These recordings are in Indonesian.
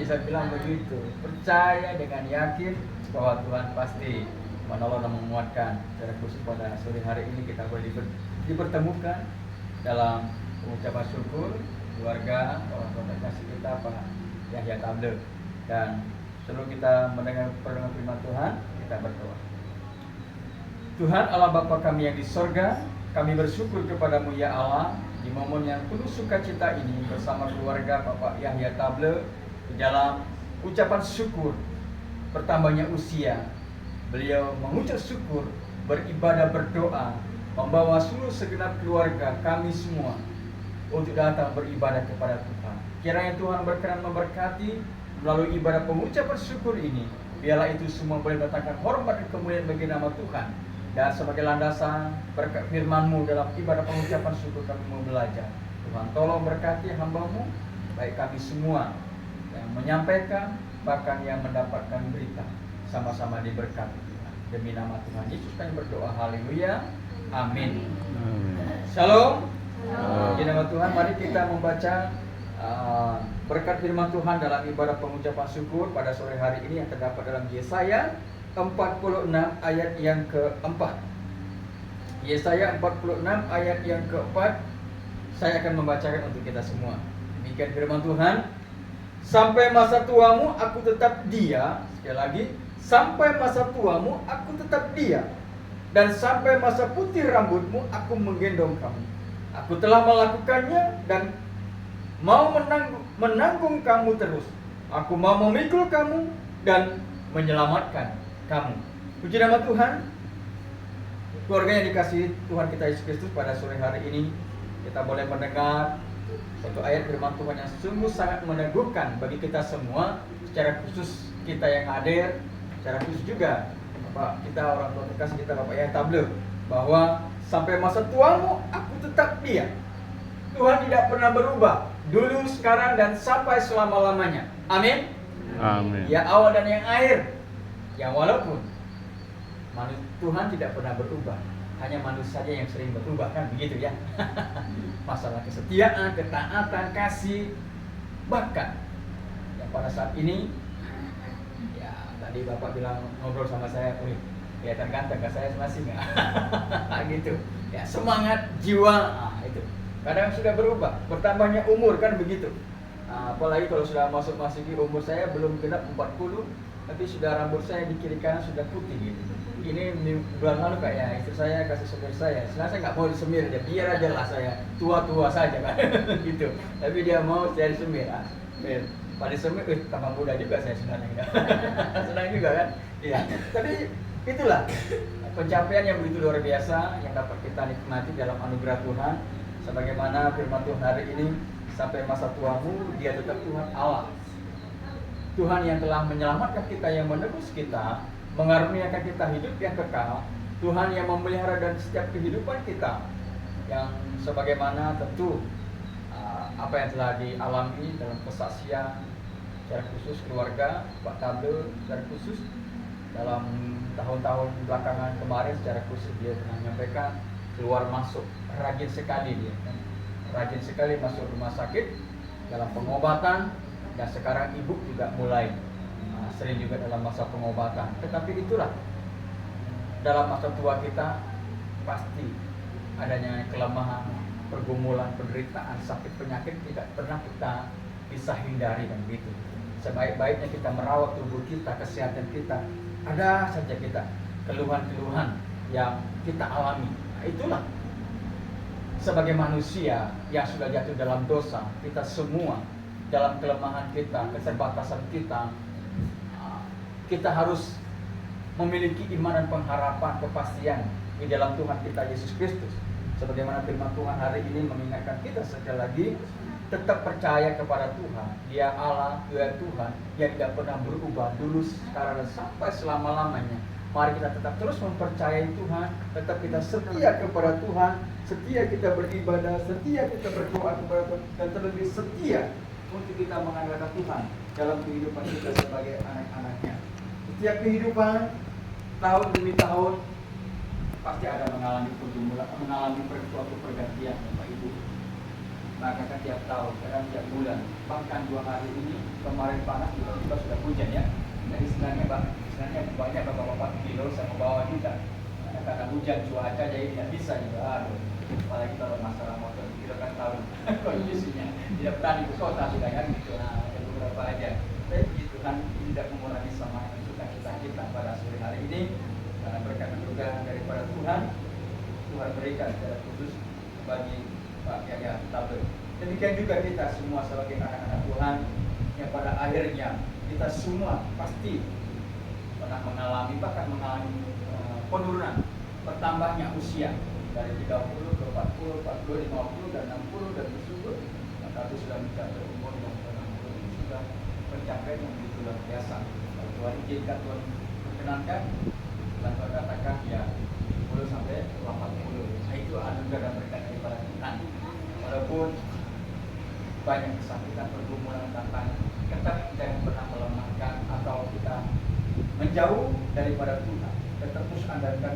Saya bilang begitu, percaya dengan yakin bahwa Tuhan pasti menolong dan menguatkan. Secara khusus pada sore hari ini kita boleh dipertemukan dalam pengucapan syukur keluarga orang tua terkasih kita Pak Yahya Table. Dan sebelum kita mendengar perdengaran firman Tuhan, kita berdoa. Tuhan Allah Bapa kami yang di sorga, kami bersyukur kepadamu ya Allah di momen yang penuh sukacita ini bersama keluarga Bapak Yahya Table di dalam ucapan syukur bertambahnya usia. Beliau mengucap syukur, beribadah, berdoa, membawa seluruh segenap keluarga kami semua untuk datang beribadah kepada Tuhan. Kiranya Tuhan berkenan memberkati melalui ibadah pengucapan syukur ini. Biarlah itu semua boleh mendatangkan hormat dan kemuliaan bagi nama Tuhan. Dan sebagai landasan berkat firman-Mu dalam ibadah pengucapan syukur kami mau belajar. Tuhan tolong berkati hamba-Mu, baik kami semua yang menyampaikan, bahkan yang mendapatkan berita, sama-sama diberkati Tuhan. Demi nama Tuhan Yesus kami berdoa, haleluya, amin. Shalom. Di nama Tuhan, mari kita membaca berkat firman Tuhan dalam ibadah pengucapan syukur pada sore hari ini yang terdapat dalam Yesaya 46 ayat yang keempat. Yesaya 46 ayat yang keempat. Saya akan membacakan untuk kita semua. Demikian firman Tuhan. Sampai masa tuamu aku tetap dia. Sekali lagi, sampai masa tuamu aku tetap dia. Dan sampai masa putih rambutmu aku menggendong kamu. Aku telah melakukannya dan mau menanggung kamu terus. Aku mau memikul kamu dan menyelamatkan kamu. Puji nama Tuhan. Keluarga yang dikasihi Tuhan kita Yesus Kristus, pada sore hari ini kita boleh mendengar satu ayat firman Tuhan yang sungguh sangat meneguhkan bagi kita semua, secara khusus kita yang hadir, secara khusus juga Bapak kita, orang tua terkasih kita Bapak Yahya Table, bahwa sampai masa tuamu aku tetap dia. Tuhan tidak pernah berubah, dulu, sekarang, dan sampai selama-lamanya. Amin. Amin. Ya awal dan yang akhir. Yang walaupun Tuhan tidak pernah berubah, hanya manusia saja yang sering berubah, kan begitu ya. Masalah kesetiaan, ketaatan, kasih, bahkan yang pada saat ini ya tadi Bapak bilang ngobrol sama saya, wih kelihatan ganteng, saya masih nggak? Gitu ya, semangat jiwa itu kadang sudah berubah, bertambahnya umur, kan begitu. Apalagi kalau sudah masuk-masuki umur, saya belum genap 40, tapi sudah rambut saya di kiri kanan sudah putih gitu. Ini bulan lalu kayak istri saya kasih semir saya. Sebenarnya saya nggak mau disemir, dia biar aja lah saya tua-tua saja kan, gitu. Tapi dia mau saya disemir. Pada semir, tambah muda juga saya sebenarnya. Senang juga kan? Iya. Tapi itulah pencapaian yang begitu luar biasa yang dapat kita nikmati dalam anugerah Tuhan. Sebagaimana firman Tuhan hari ini, sampai masa tuamu dia tetap Tuhan Allah. Tuhan yang telah menyelamatkan kita, yang menebus kita, mengaruniakan kita hidup yang kekal. Tuhan yang memelihara dan setiap kehidupan kita, yang sebagaimana tentu apa yang telah dialami dalam kesaksian secara khusus keluarga Pak Table, secara khusus dalam tahun-tahun belakangan kemarin, secara khusus dia pernah menyampaikan keluar masuk, rajin sekali dia, rajin sekali masuk rumah sakit dalam pengobatan. Dan sekarang ibu juga mulai sering juga dalam masa pengobatan. Tetapi itulah, dalam masa tua kita pasti adanya kelemahan, pergumulan, penderitaan, sakit, penyakit tidak pernah kita bisa hindari, dan begitu. Sebaik-baiknya kita merawat tubuh kita, kesehatan kita, ada saja kita keluhan-keluhan yang kita alami. Nah, itulah sebagai manusia yang sudah jatuh dalam dosa, kita semua dalam kelemahan kita, keterbatasan kita, kita harus memiliki iman dan pengharapan, kepastian di dalam Tuhan kita Yesus Kristus. Sebagaimana firman Tuhan hari ini mengingatkan kita sekali lagi, tetap percaya kepada Tuhan. Dia Allah, Dia Tuhan yang tidak pernah berubah, dulu, sekarang, dan sampai selama-lamanya. Mari kita tetap terus mempercayai Tuhan, tetap kita setia kepada Tuhan, setia kita beribadah, setia kita berdoa kepada Tuhan, dan terlebih setia untuk kita mengandalkan Tuhan dalam kehidupan kita sebagai anak-anaknya. Setiap kehidupan, tahun demi tahun, pasti ada mengalami pergumulan, mengalami suatu pergantian, Bapak Ibu. maka kan tiap tahun, kadang tiap bulan, bahkan 2 hari ini kemarin panas tiba-tiba sudah hujan ya. Jadi sebenarnya banyak bapak-bapak kilo sama bawa juga. Karena hujan cuaca jadi tidak bisa juga. Aduh, apalagi kalau masalah motor kita kan tahu kondisinya tidak berani ke kota sudah kan gitu. Nah, ada beberapa aja. Tapi puji Tuhan ini tidak mengurangi semangat dan sukacita kita pada sore hari ini karena berkat anugerah daripada Tuhan berikan secara khusus bagi Pak Yahya Tabel. Demikian juga kita semua sebagai anak-anak Tuhan yang pada akhirnya kita semua pasti pernah mengalami bahkan mengalami penurunan bertambahnya usia dari 30 ke 40, 40, 50 dan 60 dan bersyukur maka itu sudah mencapai umur yang 60 ini sudah pencapaian yang begitu luar biasa. Kalau Tuhan izinkan, Tuhan perkenankan, dan Tuhan katakan ya 10 sampai 80. Nah, itu anugerah dan berkat daripada Tuhan. Walaupun banyak kesakitan, pergumulan, tantangan, tetap jangan pernah melemahkan atau kita menjauh daripada Tuhan. Tetap terus andalkan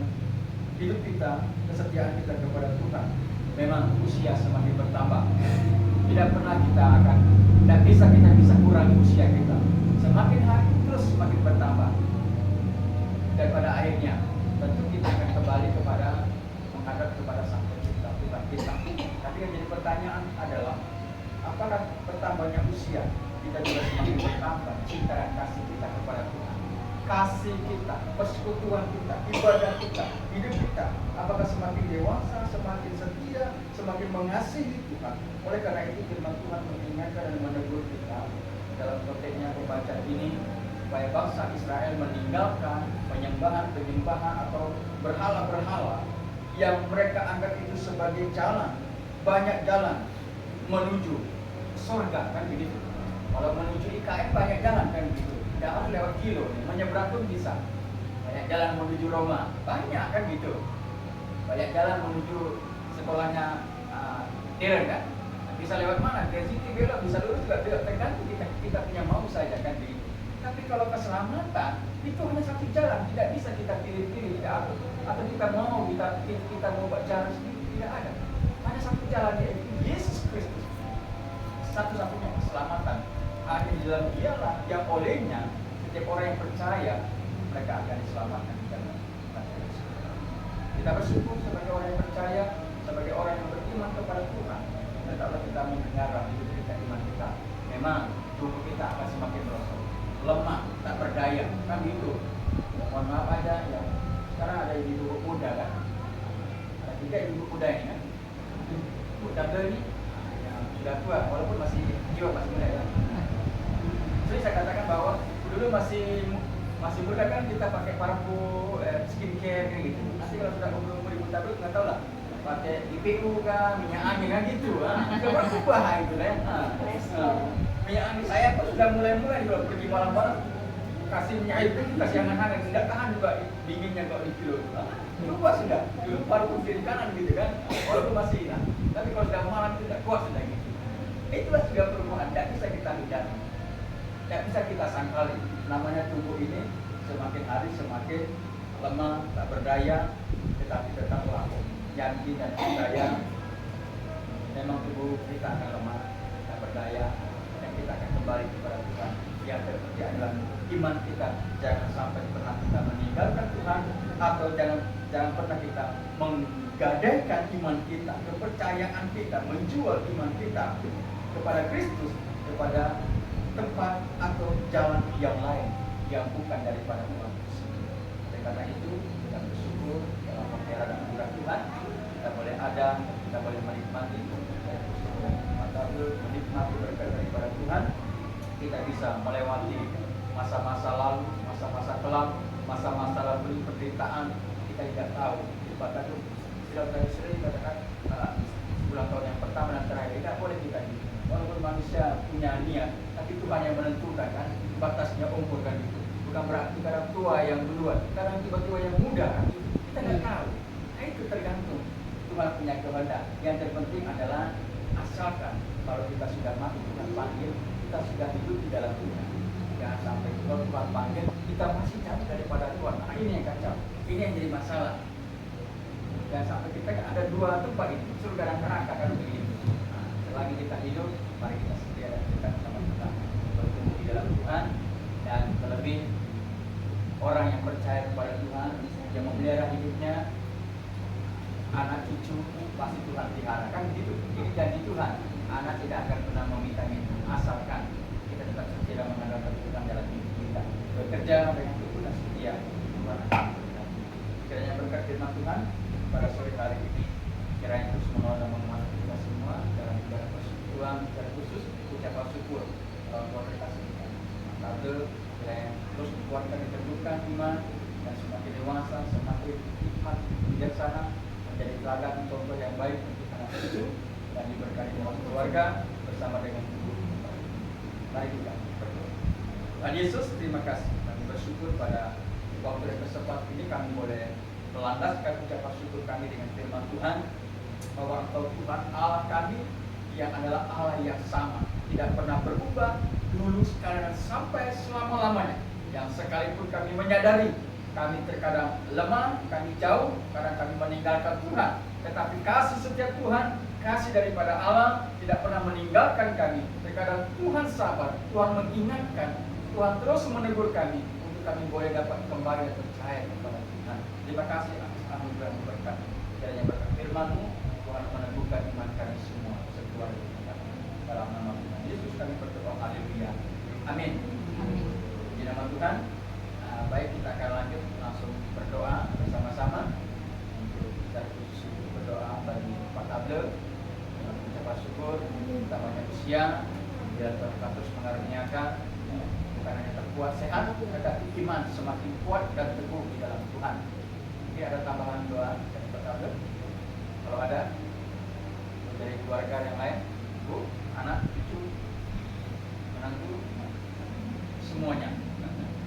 hidup kita, kesetiaan kita kepada Tuhan. Memang usia semakin bertambah. Tidak pernah kita akan, tidak bisa kita bisa kurangi usia kita. Semakin hari terus semakin bertambah. Daripada akhirnya, tentu kita akan kembali kepada menghadap kepada Sang Pencipta Tuhan kita. Tapi yang jadi pertanyaan adalah, apakah bertambahnya usia kita juga semakin bertambah cinta dan kasih kita kepada Tuhan? Kasih kita, persekutuan kita, ibadah kita, hidup kita, apakah semakin dewasa, semakin setia, semakin mengasihi Tuhan? Oleh karena itu firman Tuhan mengingatkan dan menegur kita dalam konteksnya pembacaan ini supaya bangsa Israel meninggalkan penyembahan atau berhala-berhala yang mereka anggap itu sebagai jalan, banyak jalan menuju surga kan begitu. Kalau menuju IKN banyak jalan kan begitu. Tidak harus lewat kilo, menyeberang pun bisa. Banyak jalan menuju Roma, banyak kan gitu. Banyak jalan menuju sekolahnya Darren kan. Bisa lewat mana? Dari situ belok, bisa lurus juga belok. Tergantung kita punya mau saja kan begitu. Tapi kalau keselamatan itu hanya satu jalan, tidak bisa kita pilih-pilih, tidak atau kita mau jalan sendiri, tidak ada. Hanya satu jalan yaitu Yesus Kristus. Satu-satunya keselamatan hanya di dalam Dialah yang olehnya setiap orang yang percaya mereka akan diselamatkan di dalam Yesus. Kita bersyukur sebagai orang yang percaya, sebagai orang yang beriman kepada Tuhan. Dan kalau kita mendengar hidup kita, iman kita, memang tubuh kita akan semakin merosot, lemah, tak berdaya, kan gitu. Mohon maaf aja ya. Sekarang ada ibu muda kan, ada 3 ibu muda ini kan. Bu Tabel ini yang sudah tua, walaupun masih jiwa masih muda ya. Jadi saya katakan bahwa dulu masih muda kan kita pakai parfum, skincare kayak gitu. Nanti kalau sudah umur ibu Tabel nggak tahu lah, pakai IPU kan, minyak angin kan gitu. Sudah berubah itu ya. Minyak angin saya pun sudah mulai kalau pergi malam-malam kasih minyak itu kasih hangat-hangat, tidak tahan juga dinginnya kalau di kilo. Berubah sudah, dulu parfum kiri kanan gitu kan, walaupun masih tapi kalau sudah malam itu tidak kuat sudah gitu. Itulah juga perubahan, tidak bisa kita hindari, tidak bisa kita sangkali. Namanya tubuh ini semakin hari semakin lemah, tak berdaya, tetapi tetaplah yakin dan percaya memang tubuh kita akan lemah, tak berdaya, dan kita akan kembali kepada Tuhan. Yang terpenting adalah iman kita. Jangan sampai pernah kita meninggalkan Tuhan, atau jangan pernah kita menggadaikan iman kita, kepercayaan kita, menjual iman kita kepada Kristus, kepada tempat atau jalan yang lain yang bukan daripada Tuhan. Oleh karena itu kita bersyukur dalam penghela dan anugerah Tuhan, kita boleh ada, kita boleh menikmati menikmati berkat daripada Tuhan. Kita bisa melewati masa-masa lalu, masa-masa kelam, masa-masa lalu penderitaan. Kita tidak tahu. Bahkan itu sudah sering dikatakan bulan tahun yang pertama dan terakhir tidak boleh kita gitu. Walaupun manusia punya niat, tapi Tuhan yang menentukan kan batasnya umur kan itu. Bukan berarti kadang tua yang duluan, kadang tiba-tiba yang muda kan itu. Kita tidak tahu. Nah, itu tergantung Tuhan punya kehendak. Yang terpenting adalah asalkan kalau kita sudah mati Tuhan panggil, kita sudah hidup di dalam Tuhan. Jangan sampai kalau Tuhan panggil kita masih jauh daripada Tuhan. Nah, ini yang kacau. Ini yang jadi masalah. Jangan sampai kita kan ada 2 tempat ini, surga dan neraka kan begitu. Nah, selagi kita hidup, mari kita setia dan dekat sama Tuhan, bertumbuh di dalam Tuhan, dan terlebih orang yang percaya kepada Tuhan, yang memelihara hidupnya, anak cucu pasti Tuhan pelihara, kan begitu. Ini janji Tuhan, anak tidak akan pernah meminta-minta, asalkan kita tetap setia dan mengandalkan Tuhan dalam hidup kita, bekerja dengan teguh dan setia. Tuhan akan memberkati. Kiranya berkat firman Tuhan pada sore hari ini, kiranya terus menolong dan menguatkan kita semua dalam ibadah persekutuan secara khusus ucapan syukur Tuhan kasih kita. Maka kiranya terus dikuatkan, diteguhkan iman, dan semakin dewasa, semakin hikmat, bijaksana, menjadi teladan contoh yang baik untuk anak cucu, dan diberkati dalam keluarga bersama dengan tubuh. Mari kita berdoa. Tuhan Yesus, terima kasih. Kami bersyukur pada waktu yang bersepat ini kami boleh melandaskan ucapan syukur kami dengan firman Tuhan, bahwa Engkau Tuhan Allah kami yang adalah Allah yang sama, tidak pernah berubah, dulu, sekarang, dan sampai selama-lamanya. Yang sekalipun kami menyadari kami terkadang lemah, kami jauh, kadang kami meninggalkan Tuhan, tetapi kasih setiap Tuhan, kasih daripada Allah tidak pernah meninggalkan kami. Terkadang Tuhan sabar, Tuhan mengingatkan, Tuhan terus menegur kami untuk kami boleh dapat kembali dan percaya kepada Tuhan. Terima kasih atas anugerah berkat. Kiranya berkat firman-Mu, Tuhan meneguhkan iman kami semua sekeluarga kita. Dalam nama Tuhan Yesus kami berdoa, haleluya. Amin. Amin. Di nama Tuhan. Baik, kita akan lanjut langsung berdoa bersama-sama. Untuk kita khusus berdoa bagi Pak Tabler, mengucapkan syukur utamanya usia, biar Tuhan terus mengaruniakan bukan hanya terkuat sehat, tetapi iman semakin kuat dan teguh di dalam Tuhan. Ini ada tambahan doa dari Pak Tabler? Kalau ada dari keluarga yang lain, ibu, anak, cucu, menantu, semuanya.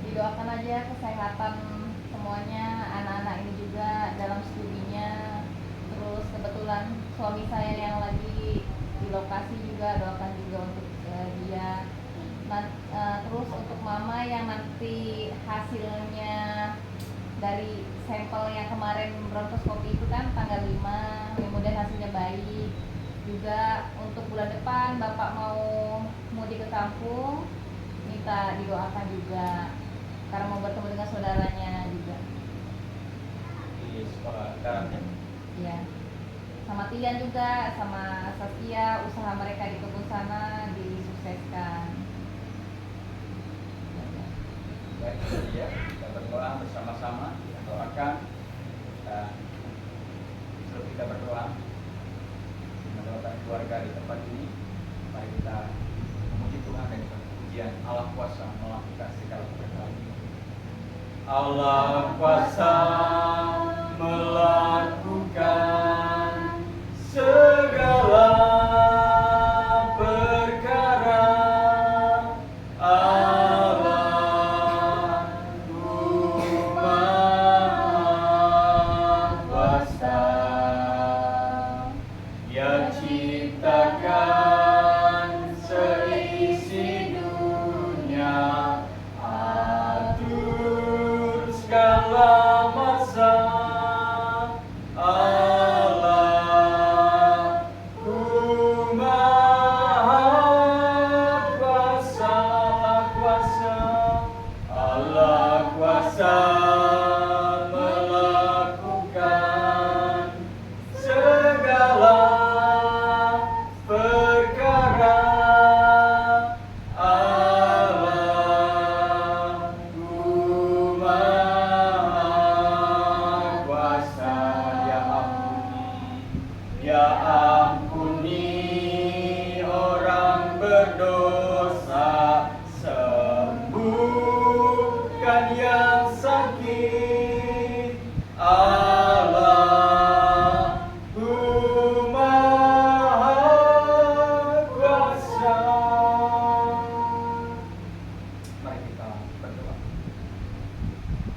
Didoakan aja kesehatan semuanya, anak-anak ini juga dalam studinya. Terus kebetulan suami saya yang lagi di lokasi juga, doakan juga untuk dia. Terus untuk mama yang nanti hasilnya dari sampel yang kemarin bronkoskopi itu kan tanggal 5, mudah-mudahan hasilnya baik. Juga untuk bulan depan bapak mau mudik ke kampung, minta didoakan juga karena mau bertemu dengan saudaranya juga Di sekolah daratnya. iya, sama Tian juga, sama Saskia, usaha mereka di kebun sana disukseskan. Baik, jadi ya, kita berdoa bersama-sama, kita doakan. Sebelum kita berdoa, mendoakan keluarga di tempat ini, mari kita memuji Tuhan dan pujian Allah kuasa melakukan segala perkara. Allah kuasa melakukan segala perkara.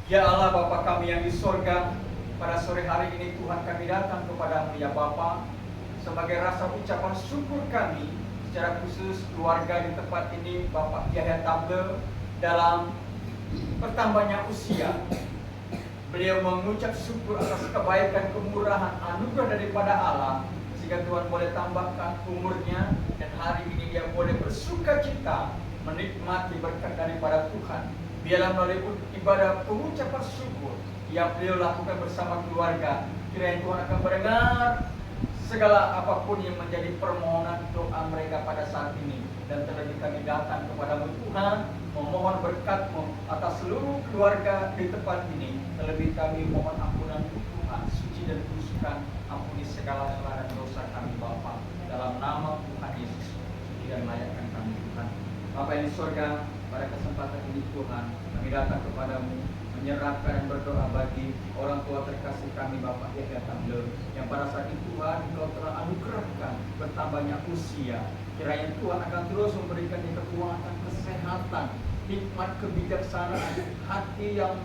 Ya Allah Bapa kami yang di sorga, pada sore hari ini Tuhan kami datang kepadamu ya Bapa, sebagai rasa ucapan syukur kami secara khusus keluarga di tempat ini, Bapak Yahya Tabler dalam bertambahnya usia. Beliau mengucap syukur atas kebaikan, kemurahan, anugerah daripada Allah, sehingga Tuhan boleh tambahkan umurnya, dan hari ini dia boleh bersuka cita menikmati berkat daripada Tuhan. Biarlah melalui ibadah pengucapan syukur yang beliau lakukan bersama keluarga, kiranya Tuhan akan mendengar segala apapun yang menjadi permohonan doa mereka pada saat ini. Dan terlebih kami datang kepadamu Tuhan, memohon berkat-Mu atas seluruh keluarga di tempat ini. Terlebih kami mohon ampunan Tuhan, suci dan kuduskan, ampuni segala kesalahan dan dosa kami Bapa. Dalam nama Tuhan Yesus, suci dan layakkan kami Tuhan. Bapa yang di surga, pada kesempatan ini Tuhan, kami datang kepadamu, menyerahkan dan berdoa bagi orang tua terkasih kami Bapak Eka Tamler, yang pada saat itu Tuhan Engkau telah anugerahkan bertambahnya usia. Kiranya Tuhan akan terus memberikan kekuatan, kesehatan, hikmat, kebijaksanaan, hati yang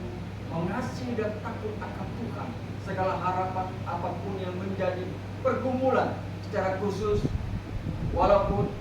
mengasihi dan takut akan Tuhan. Segala harapan apapun yang menjadi pergumulan secara khusus, walaupun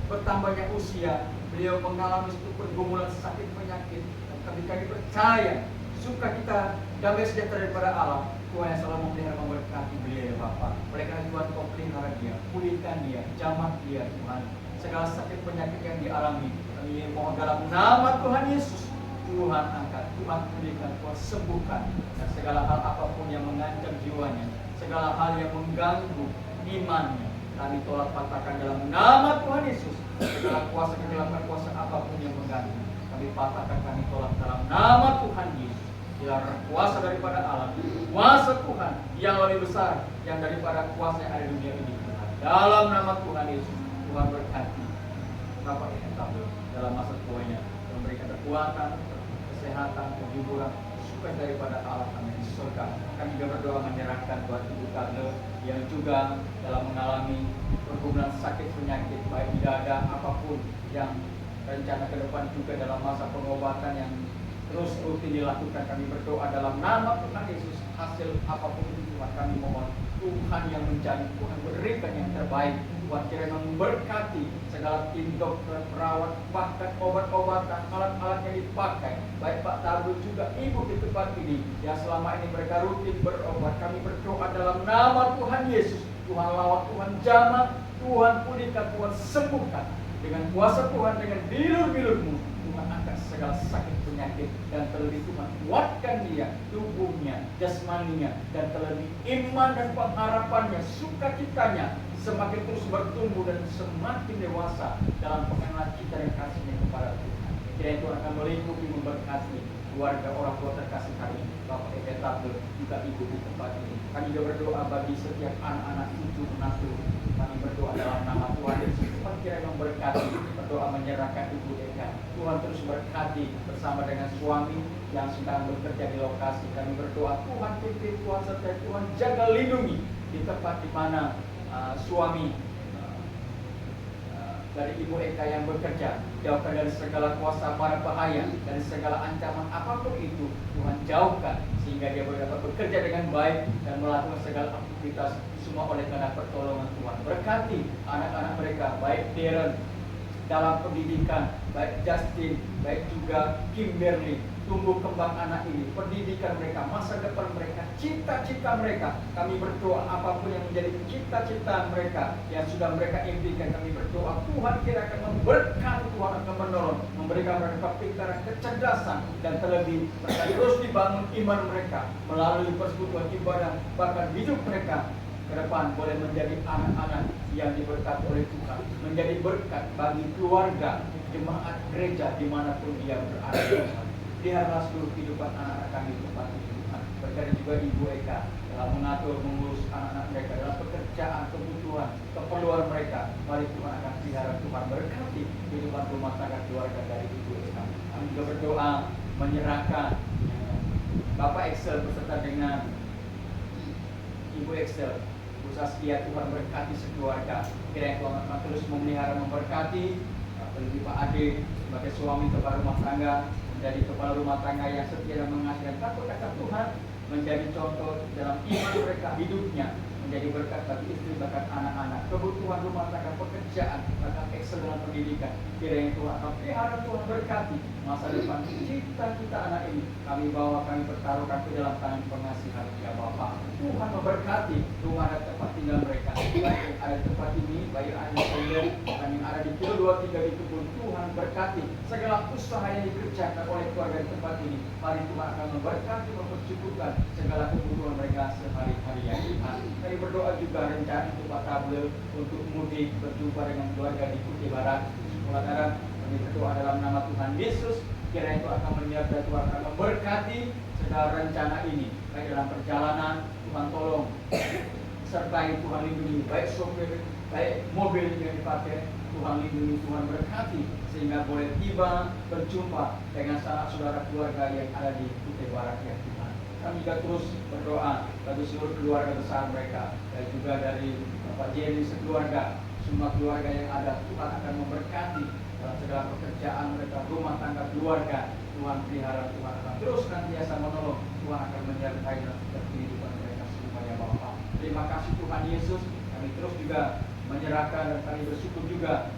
bertambahnya usia, beliau mengalami suatu pergumulan sakit penyakit. Tapi kami percaya sukacita damai sejahtera daripada Allah, Tuhan yang selalu memelihara memberkati beliau ya Bapa. Oleh karena Tuhan Kau pelihara dia, pulihkan dia, jamah dia Tuhan. Segala sakit penyakit yang dialami, kami mohon dalam nama Tuhan Yesus, Tuhan angkat, Tuhan pulihkan, Tuhan sembuhkan. Dan segala hal apapun yang mengancam jiwanya, segala hal yang mengganggu imannya, kami tolak patahkan dalam nama Tuhan Yesus. Segala kuasa kegelapan, kuasa apapun yang mengganggu, kami patahkan, kami tolak dalam nama Tuhan Yesus. Dilarang kuasa daripada Allah, kuasa Tuhan yang lebih besar yang daripada kuasa yang ada di dunia ini Tuhan. Dalam nama Tuhan Yesus, Tuhan berkati Bapak yang tahu dalam masa tuanya, memberikan kekuatan, kesehatan, kehiburan, supaya daripada Allah kami di surga. Kami juga berdoa menyerahkan buat Ibu Karle yang juga dalam mengalami pergumulan sakit penyakit baik di dada apapun yang rencana ke depan juga dalam masa pengobatan yang terus rutin dilakukan. Kami berdoa dalam nama Tuhan Yesus, hasil apapun itu Tuhan kami mohon Tuhan yang menjadi, Tuhan berikan yang terbaik. Tuhan kiranya memberkati segala tim dokter, perawat, bahkan obat-obatan, alat-alat yang dipakai, baik Pak Tabul juga Ibu di tempat ini yang selama ini mereka rutin berobat. Kami berdoa dalam nama Tuhan Yesus, Tuhan lawat, Tuhan jamah, Tuhan pulihkan, Tuhan sembuhkan dengan kuasa Tuhan, dengan bilur-bilur-Mu. Tuhan angkat segala sakit penyakit, dan terlebih Tuhan kuatkan dia, tubuhnya, jasmaninya, dan terlebih iman dan pengharapannya, sukacitanya semakin terus bertumbuh dan semakin dewasa dalam pengenalan kita dan kasihnya kepada Tuhan. Kiranya Tuhan akan melingkupi, memberkati keluarga orang tua terkasih kami, Bapak Eka Tabel, juga Ibu di tempat ini. Kami juga berdoa bagi setiap anak-anak cucu menantu. Kami berdoa dalam nama Tuhan Yesus. Tuhan kiranya memberkati, berdoa menyerahkan Ibu Eka. Tuhan terus berkati bersama dengan suami yang sedang bekerja di lokasi. Kami berdoa Tuhan pimpin, Tuhan sertai, Tuhan jaga lindungi di tempat di mana suami dari Ibu Eka yang bekerja. Jauhkan dari segala kuasa mara bahaya, dari segala ancaman apapun itu Tuhan jauhkan, sehingga dia dapat bekerja dengan baik dan melakukan segala aktivitas semua oleh karena pertolongan Tuhan. Berkati anak-anak mereka, baik Darren dalam pendidikan, baik Justin, baik juga Kimberly, tumbuh kembang anak ini, pendidikan mereka, masa depan mereka, cita-cita mereka. Kami berdoa apapun yang menjadi cita-cita mereka yang sudah mereka impikan, kami berdoa Tuhan kira akan memberkati, Tuhan akan menolong, memberikan mereka pikiran, kecerdasan, dan terlebih mereka terus dibangun iman mereka melalui persekutuan ibadah, bahkan hidup mereka ke depan boleh menjadi anak-anak yang diberkati oleh Tuhan, menjadi berkat bagi keluarga, jemaat gereja dimanapun dia berada. Peliharalah seluruh kehidupan anak-anak kami di tempat ini Tuhan. Berkati juga Ibu Eka dalam mengatur, mengurus anak-anak mereka dalam pekerjaan, kebutuhan, keperluan mereka. Mari Tuhan akan pelihara, Tuhan berkati kehidupan rumah tangga keluarga dari Ibu Eka. Kami juga berdoa menyerahkan Bapak Excel beserta dengan Ibu Excel, Bu Saskia. Tuhan berkati sekeluarga. Kiranya Tuhan akan terus memelihara, memberkati apalagi Pak Ade sebagai suami kepala rumah tangga, menjadi kepala rumah tangga yang setia dan mengasihi dan takut akan Tuhan, menjadi contoh dalam iman mereka, hidupnya menjadi berkat bagi istri, bahkan anak-anak, kebutuhan rumah tangga, pekerjaan, bahkan excellent pendidikan. Kiranya Tuhan akan pelihara, Tuhan berkati masa depan cita-cita anak ini. Kami bawa, kami pertaruhkan ke dalam tangan pengasihan ya Bapa. Tuhan memberkati rumah dan tempat tinggal mereka, baik yang ada di tempat ini, baik yang ada di Solo, bahkan yang ada di Kilo 23 itu pun Tuhan berkati segala usaha yang dikerjakan oleh keluarga di tempat ini. Mari Tuhan akan memberkati, mempercukupkan segala kebutuhan mereka sehari-hari ya Tuhan. Kami berdoa juga rencana untuk Pak Tabel untuk mudik berjumpa dengan keluarga di Kutai Barat, Sekolah Darat. Kami berdoa dalam nama Tuhan Yesus, kiranya itu akan menyertai, Tuhan akan memberkati segala rencana ini, baik dalam perjalanan. Tuhan tolong sertai, Tuhan lindungi, baik sopir, baik mobil yang dipakai, Tuhan lindungi, Tuhan berkati, sehingga boleh tiba berjumpa dengan sanak saudara keluarga yang ada di Kutai Barat ya Tuhan. Kami juga terus berdoa bagi seluruh keluarga besar mereka, dan juga dari Bapak Jerry sekeluarga, semua keluarga yang ada, Tuhan akan memberkati dalam segala pekerjaan mereka, rumah tangga, keluarga. Tuhan pelihara, Tuhan akan terus nantiasa menolong, Tuhan akan menyertai dalam kehidupan mereka semuanya Bapa. Terima kasih Tuhan Yesus. Kami terus juga menyerahkan dan kami bersyukur juga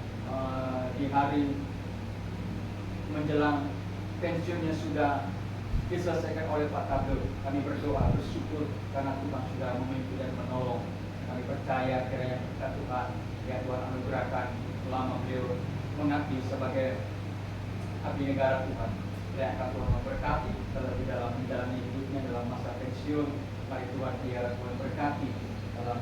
di hari menjelang pensiunnya sudah diselesaikan oleh Pak Tabel. Kami berdoa bersyukur karena Tuhan sudah memimpin dan menolong. Kami percaya kiranya berkat Tuhan ya Tuhan anugerahkan selama beliau mengabdi sebagai abdi negara Tuhan. Dan akan Tuhan memberkati terlebih dalam menjalani hidupnya dalam masa pensiun. Mari Tuhan dia Tuhan berkati dalam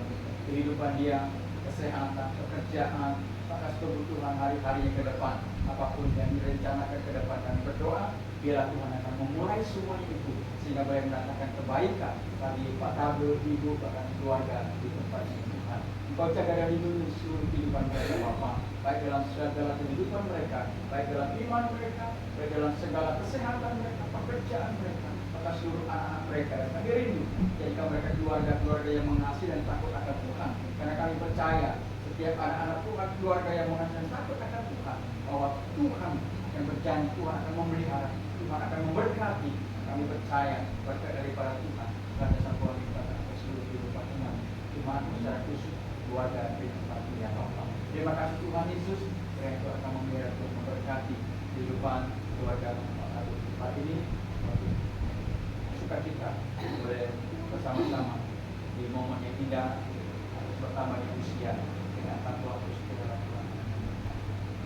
kehidupan dia, kesehatan, pekerjaan, atas kebutuhan hari-hari ke depan, apapun yang direncanakan ke depan. Kami berdoa biarlah Tuhan akan memulai semuanya itu sehingga boleh mendatangkan kebaikan bagi Pak Tabel, ibu, bahkan keluarga di tempat ini Tuhan. Engkau jaga dan lindungi seluruh kehidupan mereka Bapa, baik dalam segala kehidupan mereka, baik dalam iman mereka, baik dalam segala kesehatan mereka, pekerjaan mereka, maka seluruh anak-anak mereka. Dan kami rindu jadikan mereka keluarga-keluarga yang mengasihi dan takut akan Tuhan, karena kami percaya setiap anak-anak Tuhan, keluarga yang mengasihi dan takut akan Tuhan, bahwa Tuhan yang berjanji, Tuhan akan memelihara, Tuhan akan memberkati. Kami percaya berkat daripada Tuhan karena sang Tuhan akan seluruh kehidupan umat umat secara khusus keluarga di tempat ini ya Bapa. Terima kasih Tuhan Yesus, yang Tuhan akan memelihara, Tuhan memberkati kehidupan keluarga di tempat ini. Sukacita boleh bersama-sama di momen yang indah harus pertama di usia dengan Tuhan terus ke dalam Tuhan.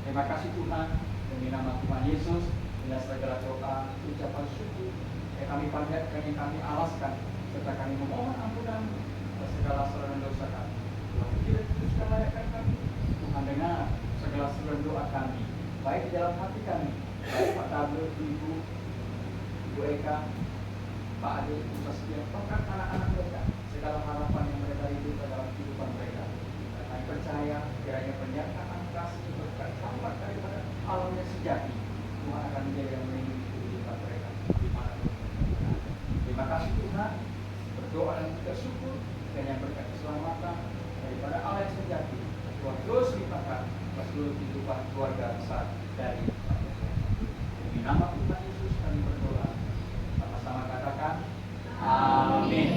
Terima kasih Tuhan, demi nama Tuhan Yesus, dengan segala doa, ucapan syukur yang kami panjatkan, yang kami alaskan, serta kami memohon ampunan atas segala salah dosa kami. Tuhan tidak teruskan layakkan kami. Tuhan dengar segala seluruh doa kami, baik di dalam hati kami, baik Pak Tabel, Ibu Eka, Pak Ade, Ibu Saskia, bahkan anak-anak mereka, segala harapan yang mereka hidup dalam kehidupan mereka. Dan kami percaya kiranya penyertaan kasih berkat tampak daripada alam yang sejati, Tuhan akan menjadi yang melindungi kehidupan mereka dimanapun mereka. Terima kasih Tuhan, berdoa dan kita syukur kiranya berkat keselamatan daripada Allah yang sejati. Tuhan terus limpahkan seluruh kehidupan keluarga besar dari manusia. Demi nama Tuhan Yesus kami berdoa. Sama-sama katakan amin.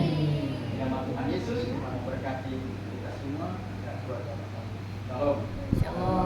Nama Tuhan Yesus Tuhan memberkati kita semua dan keluarga besar. Shalom. Shalom.